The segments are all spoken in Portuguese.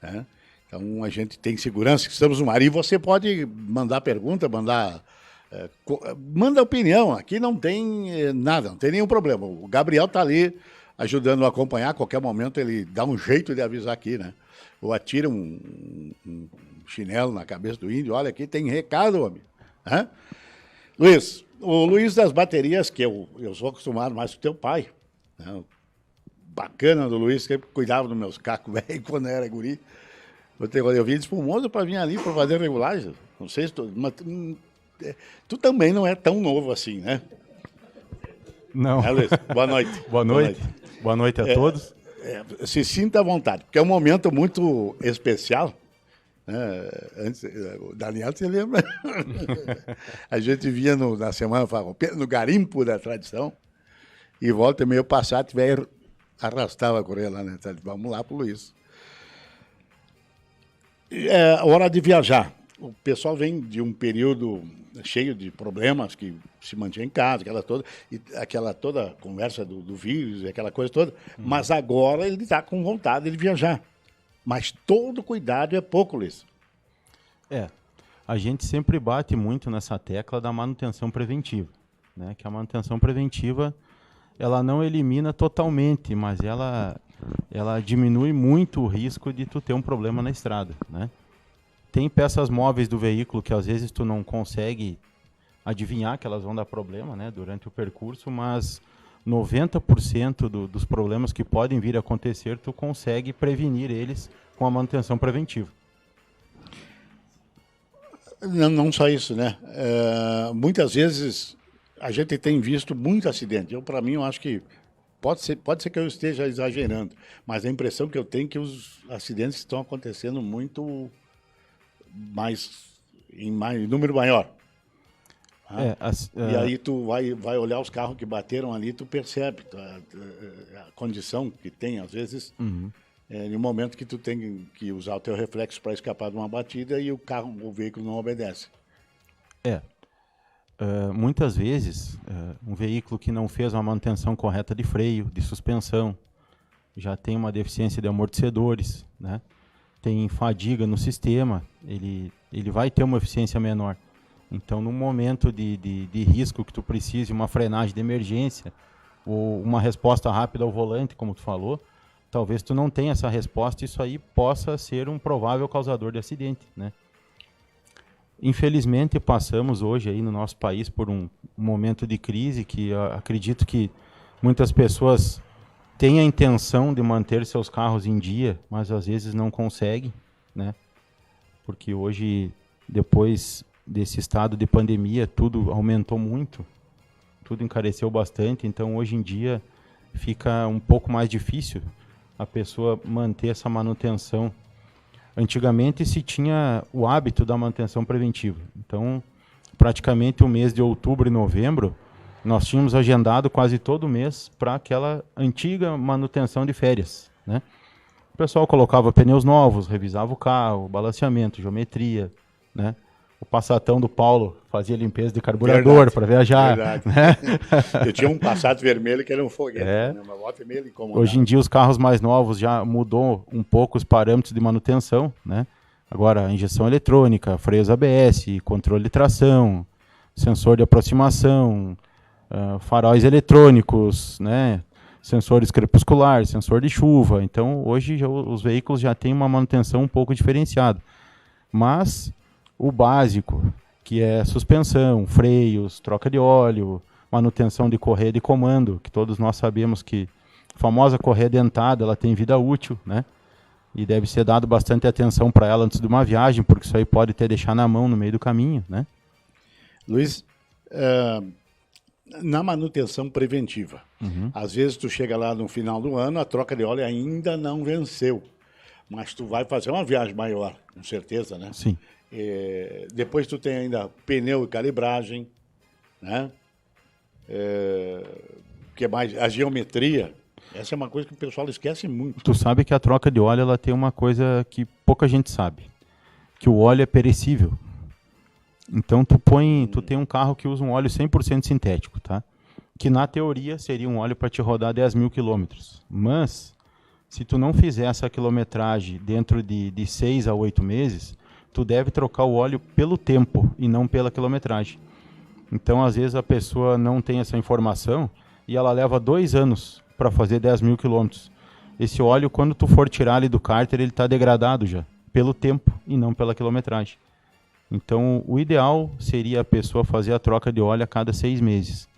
né? Então, a gente tem segurança, estamos no mar. E você pode mandar pergunta, manda opinião. Aqui não tem nada, não tem nenhum problema. O Gabriel está ali ajudando a acompanhar. A qualquer momento ele dá um jeito de avisar aqui, né? Ou atira um chinelo na cabeça do índio. Olha, aqui tem recado, homem. Hã? Luiz, o Luiz das baterias, que eu sou acostumado mais com o teu pai, né? Bacana do Luiz, que cuidava dos meus cacos velho quando eu era guri. Eu vim de Espumoso para vir ali para fazer regulagem. Não sei se tu também não é tão novo assim, né? Não. Luiz? Boa noite. Boa noite. Boa noite a todos. Se sinta à vontade, porque é um momento muito especial. Antes, o Daniel se lembra? A gente via na Semana Farroupilha, no garimpo da tradição, e volta meio passado, tiver arrastava a correr lá, né? Vamos lá pro Luiz. É hora de viajar. O pessoal vem de um período cheio de problemas, que se mantinha em casa, aquela toda conversa do vírus, aquela coisa toda, mas agora ele está com vontade de viajar. Mas todo cuidado é pouco, Luiz. A gente sempre bate muito nessa tecla da manutenção preventiva, né? Que a manutenção preventiva, ela não elimina totalmente, mas ela diminui muito o risco de tu ter um problema na estrada, né? Tem peças móveis do veículo que às vezes tu não consegue adivinhar que elas vão dar problema, né, durante o percurso, mas 90% dos problemas que podem vir a acontecer, tu consegue prevenir eles com a manutenção preventiva. Não só isso, né? Muitas vezes a gente tem visto muito acidente. Para mim, eu acho que pode ser que eu esteja exagerando, mas a impressão que eu tenho é que os acidentes estão acontecendo muito em número maior. E aí tu vai olhar os carros que bateram ali, tu percebe a condição que tem, às vezes, no momento que tu tem que usar o teu reflexo para escapar de uma batida e o veículo não obedece. Muitas vezes, um veículo que não fez uma manutenção correta de freio, de suspensão, já tem uma deficiência de amortecedores, né? Tem fadiga no sistema, ele vai ter uma eficiência menor. Então, no momento de risco que tu precise, uma frenagem de emergência ou uma resposta rápida ao volante, como tu falou, talvez tu não tenha essa resposta e isso aí possa ser um provável causador de acidente, né? Infelizmente, passamos hoje aí no nosso país por um momento de crise que acredito que muitas pessoas têm a intenção de manter seus carros em dia, mas às vezes não conseguem, né? Porque hoje, depois desse estado de pandemia, tudo aumentou muito, tudo encareceu bastante, então hoje em dia fica um pouco mais difícil a pessoa manter essa manutenção. Antigamente se tinha o hábito da manutenção preventiva, então praticamente o mês de outubro e novembro nós tínhamos agendado quase todo mês para aquela antiga manutenção de férias, né? O pessoal colocava pneus novos, revisava o carro, balanceamento, geometria, né? O Passatão do Paulo fazia limpeza de carburador para viajar. Verdade. Né? Eu tinha um Passat vermelho que era um foguete. Né? Uma moto vermelha incomodava. Hoje em dia os carros mais novos já mudou um pouco os parâmetros de manutenção, né? Agora, injeção eletrônica, freios ABS, controle de tração, sensor de aproximação, faróis eletrônicos, né? Sensores crepusculares, sensor de chuva. Então, hoje os veículos já têm uma manutenção um pouco diferenciada. Mas o básico, que é suspensão, freios, troca de óleo, manutenção de correia de comando, que todos nós sabemos que a famosa correia dentada, ela tem vida útil, né? E deve ser dado bastante atenção para ela antes de uma viagem, porque isso aí pode até deixar na mão no meio do caminho, né? Luiz, na manutenção preventiva, às vezes tu chega lá no final do ano, a troca de óleo ainda não venceu, mas tu vai fazer uma viagem maior, com certeza, né? Sim. Depois tu tem ainda pneu e calibragem, né? Que mais? A geometria. Essa é uma coisa que o pessoal esquece muito. Tu sabe que a troca de óleo ela tem uma coisa que pouca gente sabe, que o óleo é perecível. Então tu tem um carro que usa um óleo 100% sintético, tá? Que na teoria seria um óleo para te rodar 10 mil quilômetros. Mas Se tu não fizer essa quilometragem dentro de 6 a 8 meses, tu deve trocar o óleo pelo tempo e não pela quilometragem. Então, às vezes, a pessoa não tem essa informação e ela leva 2 anos para fazer 10 mil quilômetros. Esse óleo, quando tu for tirar ele do cárter, ele está degradado já, pelo tempo e não pela quilometragem. Então, o ideal seria a pessoa fazer a troca de óleo a cada 6 meses.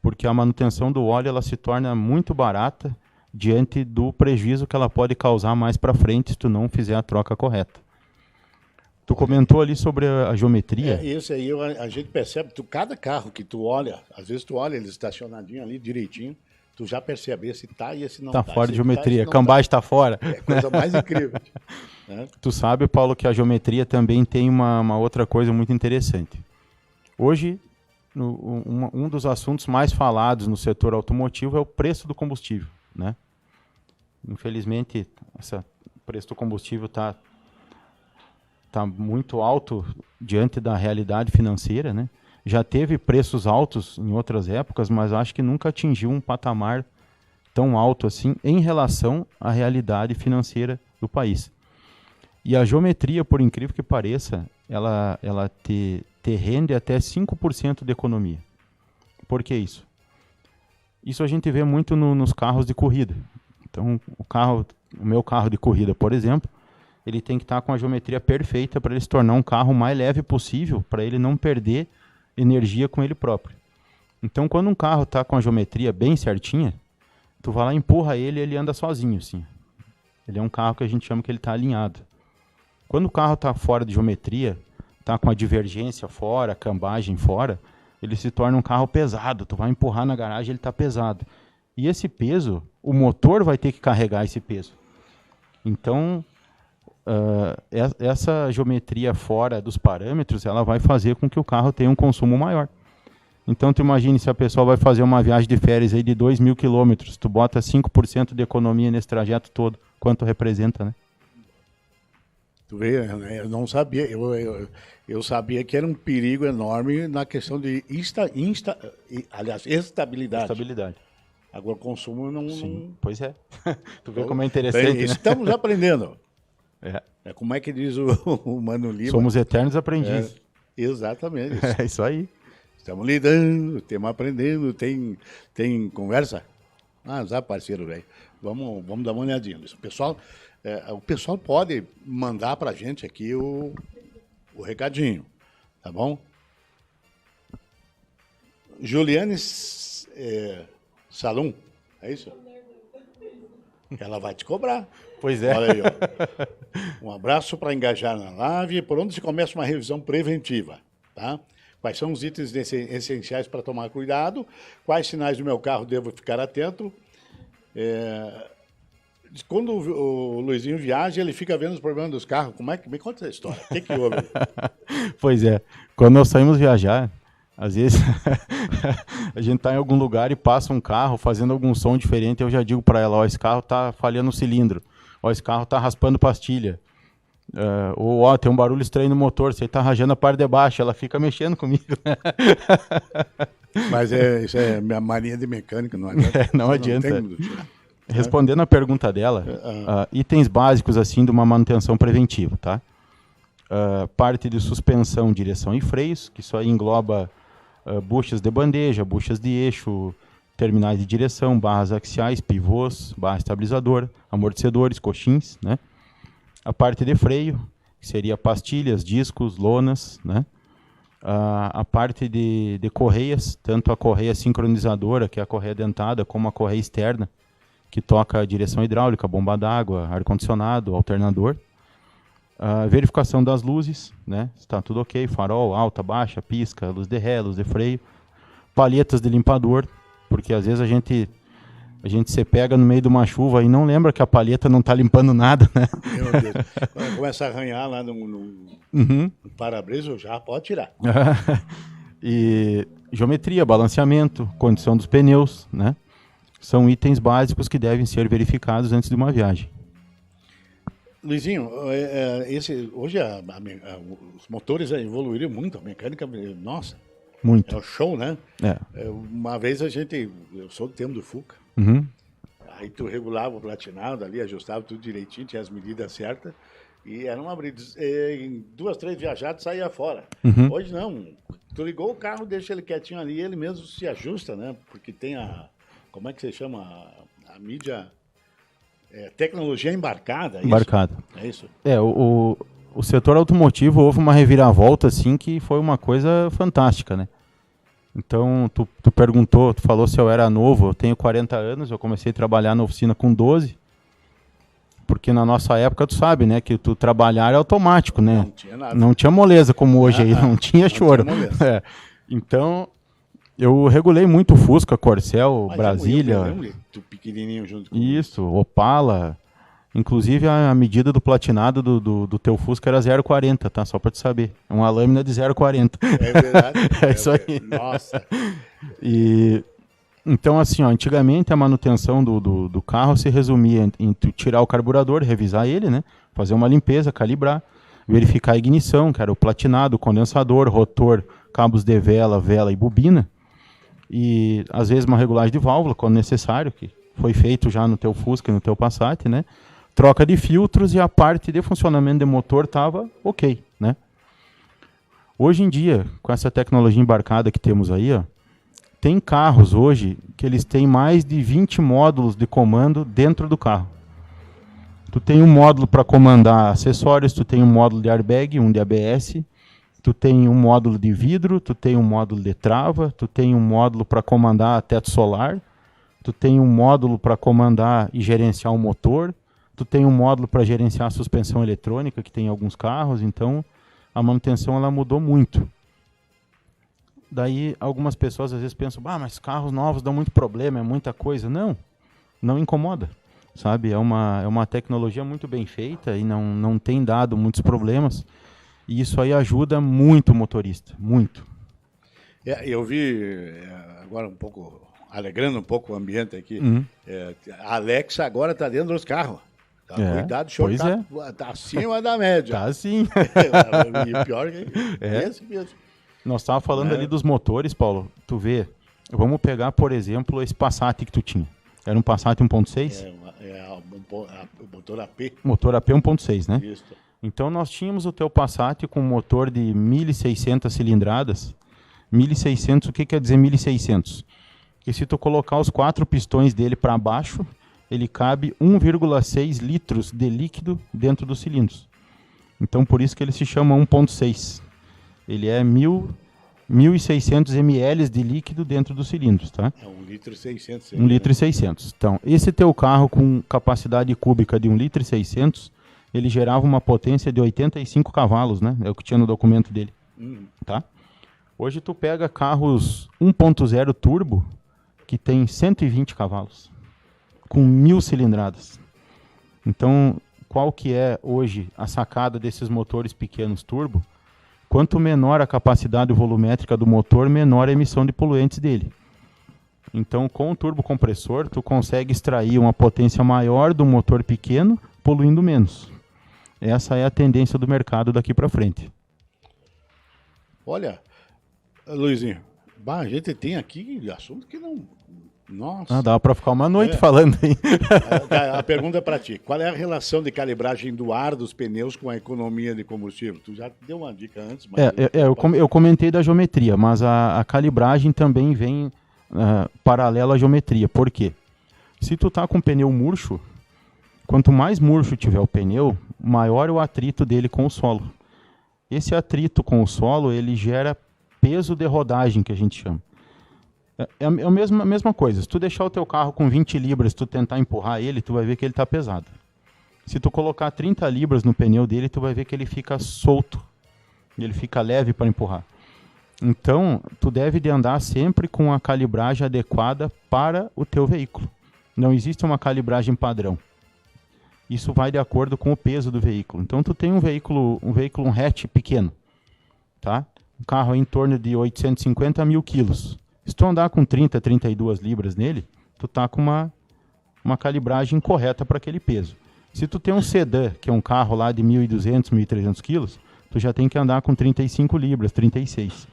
Porque a manutenção do óleo ela se torna muito barata diante do prejuízo que ela pode causar mais para frente se tu não fizer a troca correta. Tu comentou ali sobre a geometria. Isso aí a gente percebe, cada carro que tu olha, às vezes tu olha ele estacionadinho ali direitinho, tu já percebe esse tá e esse não tá. Tá fora de geometria, tá, cambagem tá fora. É a coisa mais incrível. Né? Tu sabe, Paulo, que a geometria também tem uma outra coisa muito interessante. Hoje, um dos assuntos mais falados no setor automotivo é o preço do combustível, né? Infelizmente, o preço do combustível tá muito alto diante da realidade financeira, né? Já teve preços altos em outras épocas, mas acho que nunca atingiu um patamar tão alto assim em relação à realidade financeira do país. E a geometria, por incrível que pareça, ela te rende até 5% de economia. Por que isso? Isso a gente vê muito nos carros de corrida. Então, o meu carro de corrida, por exemplo, ele tem que estar com a geometria perfeita para ele se tornar um carro mais leve possível, para ele não perder energia com ele próprio. Então, quando um carro está com a geometria bem certinha, tu vai lá, empurra ele e ele anda sozinho, assim. Ele é um carro que a gente chama que ele está alinhado. Quando o carro está fora de geometria, está com a divergência fora, a cambagem fora, ele se torna um carro pesado. Tu vai empurrar na garagem, ele está pesado. E esse peso, o motor vai ter que carregar esse peso. Então, essa geometria fora dos parâmetros, ela vai fazer com que o carro tenha um consumo maior. Então, tu imagine se a pessoa vai fazer uma viagem de férias aí de 2.000 quilômetros, tu bota 5% de economia nesse trajeto todo, quanto representa, né? Tu vê, eu não sabia, eu sabia que era um perigo enorme na questão de estabilidade. Estabilidade. Agora, consumo não... Sim, pois é. Tu vê como é interessante, né? Estamos aprendendo. É. Como é que diz o Mano Lima? Somos eternos aprendizes. Exatamente. É isso aí. Estamos lidando, estamos aprendendo, tem conversa? Já, parceiro, velho. Vamos dar uma olhadinha. O pessoal pode mandar para a gente aqui o recadinho, tá bom? Juliane Salum, é isso? Ela vai te cobrar. Pois é. Olha aí, ó. Um abraço para engajar na live. Por onde se começa uma revisão preventiva, tá? Quais são os itens essenciais para tomar cuidado? Quais sinais do meu carro devo ficar atento? Quando o Luizinho viaja, ele fica vendo os problemas dos carros. Como é que... Me conta essa história. O que houve? Pois é. Quando nós saímos viajar, às vezes a gente está em algum lugar e passa um carro fazendo algum som diferente. Eu já digo para ela, ó, esse carro está falhando o cilindro. Ó, esse carro está raspando pastilha. Ou, ó, tem um barulho estranho no motor. Você está rajando a parte de baixo. Ela fica mexendo comigo. Mas isso é minha mania de mecânica. Não adianta. Não adianta. Respondendo a pergunta dela, itens básicos assim de uma manutenção preventiva, tá? Parte de suspensão, direção e freios, que isso aí engloba buchas de bandeja, buchas de eixo, terminais de direção, barras axiais, pivôs, barra estabilizadora, amortecedores, coxins, né? A parte de freio, que seria pastilhas, discos, lonas, né? A parte de correias, tanto a correia sincronizadora, que é a correia dentada, como a correia externa, que toca a direção hidráulica, bomba d'água, ar-condicionado, alternador. A verificação das luzes, né? Está tudo ok, farol, alta, baixa, pisca, luz de ré, luz de freio. Palhetas de limpador, porque às vezes a gente se pega no meio de uma chuva e não lembra que a palheta não está limpando nada, né? Meu Deus. Quando começa a arranhar lá no para-brisa, já pode tirar. E geometria, balanceamento, condição dos pneus, né? São itens básicos que devem ser verificados antes de uma viagem. Luizinho, hoje os motores evoluíram muito, a mecânica, nossa. Muito. É o show, né? É. Uma vez eu sou do tempo do Fuca. Uhum. Aí tu regulava o platinado ali, ajustava tudo direitinho, tinha as medidas certas. E era uma brisa. Em 2, 3 viajadas saía fora. Hoje não. Tu ligou o carro, deixa ele quietinho ali, ele mesmo se ajusta, né? Porque tem como é que se chama? A mídia... tecnologia embarcada, é Embarcada. Isso? É isso? O setor automotivo houve uma reviravolta, assim, que foi uma coisa fantástica, né? Então, tu perguntou, tu falou se eu era novo, eu tenho 40 anos, eu comecei a trabalhar na oficina com 12, porque na nossa época, tu sabe, né, que tu trabalhar é automático, né? Não tinha nada. Não tinha moleza como hoje aí, não tinha choro. Tinha moleza. Então, eu regulei muito Fusca, Corcel, Mas Brasília. Eu lembro, tu pequenininho junto com Isso, Opala. Inclusive, a medida do platinado do teu Fusca era 0,40, tá? Só pra te saber. É uma lâmina de 0,40. É verdade. É isso aí. Nossa. Então, assim, ó, antigamente a manutenção do carro se resumia em tu tirar o carburador, revisar ele, né? Fazer uma limpeza, calibrar, verificar a ignição, que era o platinado, o condensador, rotor, cabos de vela e bobina. E, às vezes, uma regulagem de válvula, quando necessário, que foi feito já no teu Fusca e no teu Passat, né? Troca de filtros e a parte de funcionamento de motor estava ok, né? Hoje em dia, com essa tecnologia embarcada que temos aí, ó, tem carros hoje que eles têm mais de 20 módulos de comando dentro do carro. Tu tem um módulo para comandar acessórios, tu tem um módulo de airbag, um de ABS, tu tem um módulo de vidro, tu tem um módulo de trava, tu tem um módulo para comandar teto solar, tu tem um módulo para comandar e gerenciar o motor, tu tem um módulo para gerenciar a suspensão eletrônica, que tem em alguns carros, então a manutenção ela mudou muito. Daí algumas pessoas às vezes pensam, mas carros novos dão muito problema, é muita coisa. Não incomoda, sabe? É uma tecnologia muito bem feita e não tem dado muitos problemas. E isso aí ajuda muito o motorista, muito. Eu vi agora um pouco, alegrando um pouco o ambiente aqui, a Alexa agora está dentro dos carros. Tá, cuidado, o senhor tá acima da média. Tá sim. E o pior é esse mesmo. Nós estávamos falando ali dos motores, Paulo. Tu vê, vamos pegar, por exemplo, esse Passat que tu tinha. Era um Passat 1.6? O motor AP. Motor AP 1.6, né? Isso. Então nós tínhamos o teu Passat com motor de 1.600 cilindradas. 1.600, o que quer dizer 1.600? Que se tu colocar os 4 pistões dele para baixo, ele cabe 1,6 litros de líquido dentro dos cilindros. Então por isso que ele se chama 1.6. Ele é 1.600 ml de líquido dentro dos cilindros, tá? É 1,6 litro. 1,6 litro. Então, esse teu carro com capacidade cúbica de 1,6 litro, ele gerava uma potência de 85 cavalos, né? É o que tinha no documento dele, tá? Hoje tu pega carros 1.0 turbo, que tem 120 cavalos, com 1.000 cilindradas. Então, qual que é hoje a sacada desses motores pequenos turbo? Quanto menor a capacidade volumétrica do motor, menor a emissão de poluentes dele. Então, com o turbocompressor, tu consegue extrair uma potência maior do motor pequeno, poluindo menos. Essa é a tendência do mercado daqui para frente. Olha, Luizinho, a gente tem aqui assunto que não... Nossa. Dá para ficar uma noite falando aí. A pergunta é para ti. Qual é a relação de calibragem do ar dos pneus com a economia de combustível? Tu já deu uma dica antes. Mas eu comentei da geometria, mas a calibragem também vem paralela à geometria. Por quê? Se tu tá com o pneu murcho, quanto mais murcho tiver o pneu, maior o atrito dele com o solo. Esse atrito com o solo, ele gera peso de rodagem, que a gente chama. É a mesma coisa. Se tu deixar o teu carro com 20 libras, tu tentar empurrar ele, tu vai ver que ele está pesado. Se tu colocar 30 libras no pneu dele, tu vai ver que ele fica solto. Ele fica leve para empurrar. Então, tu deve de andar sempre com a calibragem adequada para o teu veículo. Não existe uma calibragem padrão. Isso vai de acordo com o peso do veículo. Então, tu tem um veículo, um hatch pequeno, tá? Um carro em torno de 850 mil quilos. Se tu andar com 30, 32 libras nele, tu tá com uma calibragem correta para aquele peso. Se tu tem um sedã, que é um carro lá de 1.200, 1.300 quilos, tu já tem que andar com 35 libras, 36.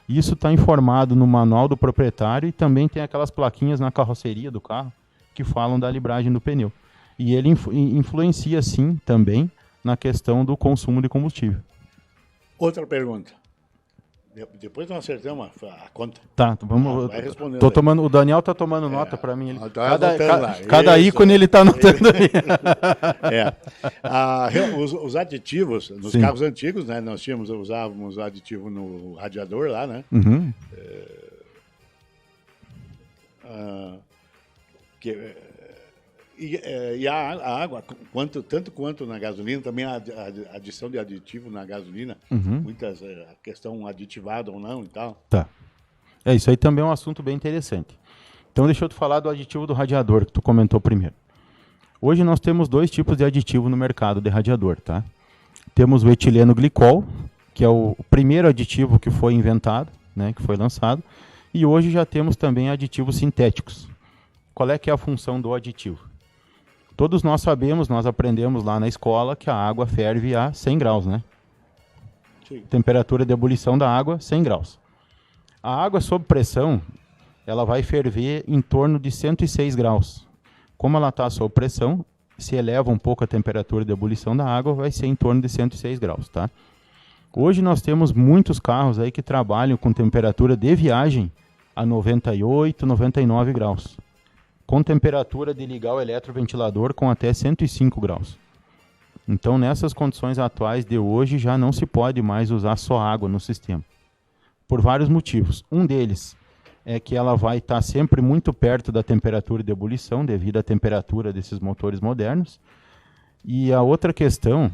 Isso está informado no manual do proprietário e também tem aquelas plaquinhas na carroceria do carro que falam da libragem do pneu. E ele influencia, sim, também na questão do consumo de combustível. Outra pergunta. Depois nós acertamos a conta. Tá, vamos. Vai respondendo Tô aí. tomando, o Daniel tá tomando nota para mim. Tá anotando lá. Cada Isso. ícone ele tá anotando ali. Os aditivos, nos Sim. carros antigos, né? Nós usávamos aditivo no radiador lá, né? Uhum. E a água, tanto quanto na gasolina, também a adição de aditivo na gasolina, muitas, a questão aditivada ou não e tal. Tá. Isso aí também é um assunto bem interessante. Então deixa eu te falar do aditivo do radiador, que tu comentou primeiro. Hoje nós temos 2 tipos de aditivo no mercado de radiador, tá? Temos o etileno glicol, que é o primeiro aditivo que foi inventado, né, que foi lançado, e hoje já temos também aditivos sintéticos. Qual é que é a função do aditivo? Todos nós sabemos, nós aprendemos lá na escola que a água ferve a 100 graus, né? Sim. Temperatura de ebulição da água, 100 graus. A água sob pressão, ela vai ferver em torno de 106 graus. Como ela está sob pressão, se eleva um pouco a temperatura de ebulição da água, vai ser em torno de 106 graus, tá? Hoje nós temos muitos carros aí que trabalham com temperatura de viagem a 98, 99 graus. Com temperatura de ligar o eletroventilador com até 105 graus. Então, nessas condições atuais de hoje, já não se pode mais usar só água no sistema. Por vários motivos. Um deles é que ela vai estar sempre muito perto da temperatura de ebulição, devido à temperatura desses motores modernos. E a outra questão,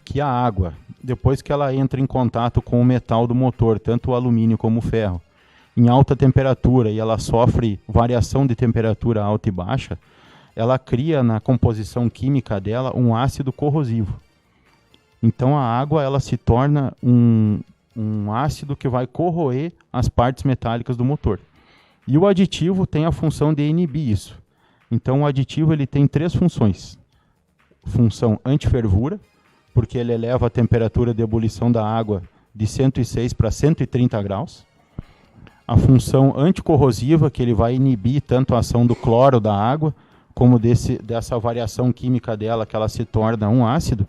que a água, depois que ela entra em contato com o metal do motor, tanto o alumínio como o ferro, em alta temperatura e ela sofre variação de temperatura alta e baixa, ela cria na composição química dela um ácido corrosivo. Então a água ela se torna um ácido que vai corroer as partes metálicas do motor. E o aditivo tem a função de inibir isso. Então o aditivo ele tem 3 funções. Função antifervura, porque ele eleva a temperatura de ebulição da água de 106 para 130 graus. A função anticorrosiva, que ele vai inibir tanto a ação do cloro da água, como dessa variação química dela, que ela se torna um ácido.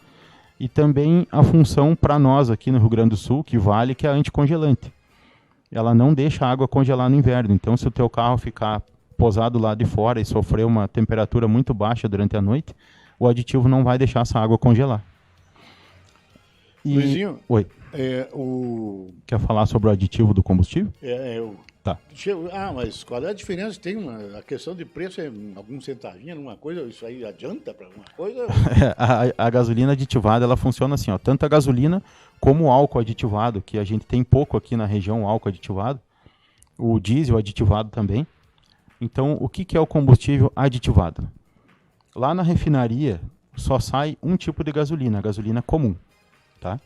E também a função para nós aqui no Rio Grande do Sul, que vale, que é a anticongelante. Ela não deixa a água congelar no inverno. Então, se o teu carro ficar posado lá de fora e sofrer uma temperatura muito baixa durante a noite, o aditivo não vai deixar essa água congelar. Luizinho, Oi. Quer falar sobre o aditivo do combustível? Tá. Mas qual é a diferença? Tem a questão de preço, é algum centavinho, alguma coisa? Isso aí adianta para alguma coisa? A gasolina aditivada, ela funciona assim, ó, tanto a gasolina como o álcool aditivado, que a gente tem pouco aqui na região, o álcool aditivado, o diesel aditivado também. Então, o que é o combustível aditivado? Lá na refinaria, só sai um tipo de gasolina, a gasolina comum, tá?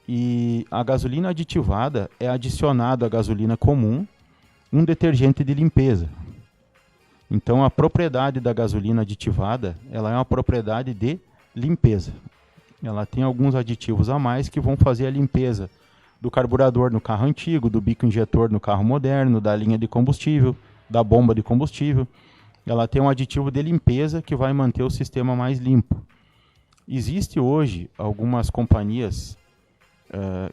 E a gasolina aditivada é adicionado à gasolina comum um detergente de limpeza. Então a propriedade da gasolina aditivada, ela é uma propriedade de limpeza. Ela tem alguns aditivos a mais que vão fazer a limpeza do carburador no carro antigo, do bico injetor no carro moderno, da linha de combustível, da bomba de combustível. Ela tem um aditivo de limpeza que vai manter o sistema mais limpo. Existe hoje algumas companhias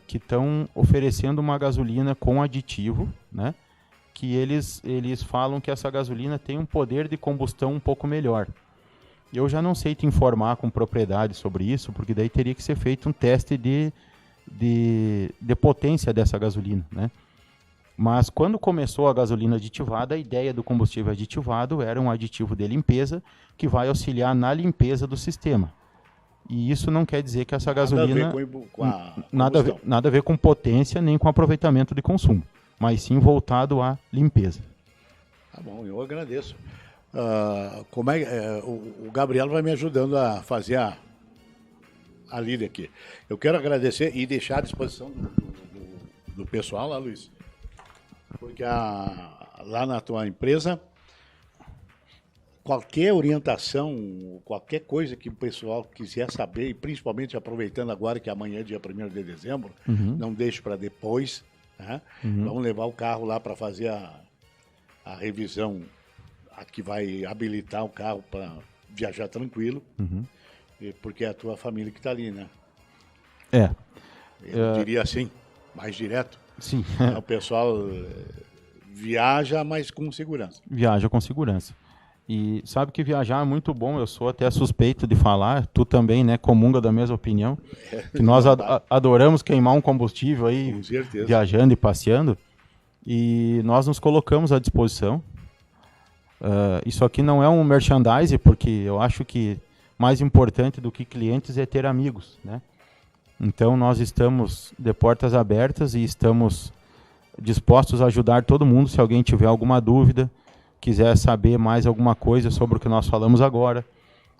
que estão oferecendo uma gasolina com aditivo, né? Que eles falam que essa gasolina tem um poder de combustão um pouco melhor. Eu já não sei te informar com propriedade sobre isso, porque daí teria que ser feito um teste de potência dessa gasolina, né? Mas quando começou a gasolina aditivada, a ideia do combustível aditivado era um aditivo de limpeza que vai auxiliar na limpeza do sistema. E isso não quer dizer que essa gasolina... Nada a ver com potência, nem com aproveitamento de consumo, mas sim voltado à limpeza. Tá bom, eu agradeço. O Gabriel vai me ajudando a fazer a lida aqui. Eu quero agradecer e deixar à disposição do pessoal lá, Luiz, porque lá na tua empresa... Qualquer orientação, qualquer coisa que o pessoal quiser saber, e principalmente aproveitando agora que amanhã é dia 1º de dezembro, não deixe para depois, né? Vamos levar o carro lá para fazer a revisão a que vai habilitar o carro para viajar tranquilo, porque é a tua família que está ali, né? Eu diria assim, mais direto. Sim. O pessoal viaja, mas com segurança. Viaja com segurança. E sabe que viajar é muito bom, eu sou até suspeito de falar, tu também, né, comunga da mesma opinião, que nós adoramos queimar um combustível aí, com certeza, viajando e passeando, e nós nos colocamos à disposição. Isso aqui não é um merchandise, porque eu acho que mais importante do que clientes é ter amigos, né? Então nós estamos de portas abertas e estamos dispostos a ajudar todo mundo se alguém tiver alguma dúvida, quiser saber mais alguma coisa sobre o que nós falamos agora,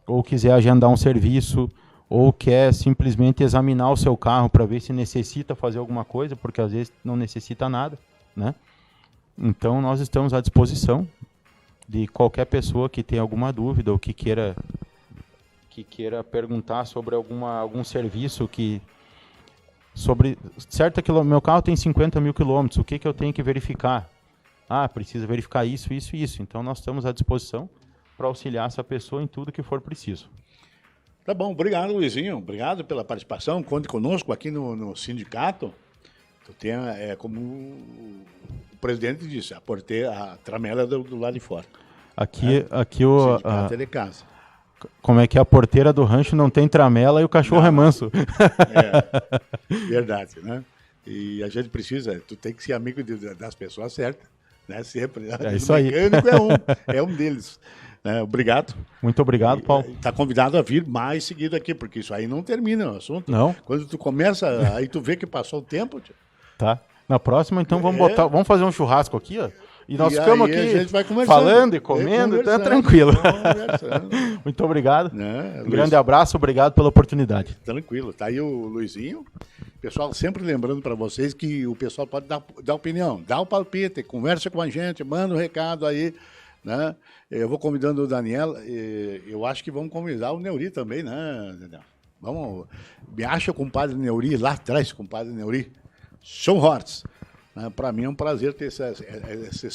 ou quiser agendar um serviço, ou quer simplesmente examinar o seu carro para ver se necessita fazer alguma coisa, porque às vezes não necessita nada, né? Então nós estamos à disposição de qualquer pessoa que tenha alguma dúvida ou que queira perguntar sobre algum serviço meu carro tem 50 mil quilômetros, o que eu tenho que verificar? Precisa verificar isso, isso e isso. Então nós estamos à disposição para auxiliar essa pessoa em tudo que for preciso. Tá bom, obrigado, Luizinho. Obrigado pela participação. Conte conosco aqui no sindicato. Tu tem, como o presidente disse, a tramela do lado de fora. Aqui o sindicato é de casa. Como é que a porteira do rancho não tem tramela e o cachorro é manso? Verdade, né? E a gente precisa, tu tem que ser amigo das pessoas certas, né? Sempre. É isso aí. O mecânico é um deles. Obrigado. Muito obrigado, Paulo. Está convidado a vir mais seguido aqui, porque isso aí não termina o assunto. Não. Quando tu começa, aí tu vê que passou o tempo. Tá. Na próxima, então, vamos fazer um churrasco aqui, ó. E nós ficamos aqui falando e comendo, então é tranquilo. Muito obrigado. Um grande abraço, obrigado pela oportunidade. Tranquilo. Tá aí o Luizinho. Pessoal, sempre lembrando para vocês que o pessoal pode dar opinião, dá o palpite, conversa com a gente, manda um recado aí, né? Eu vou convidando o Daniel, eu acho que vamos convidar o Neuri também, né, Daniel? Me acha com o Padre Neuri, lá atrás com o Padre Neuri, São Hortz. Para mim é um prazer ter esse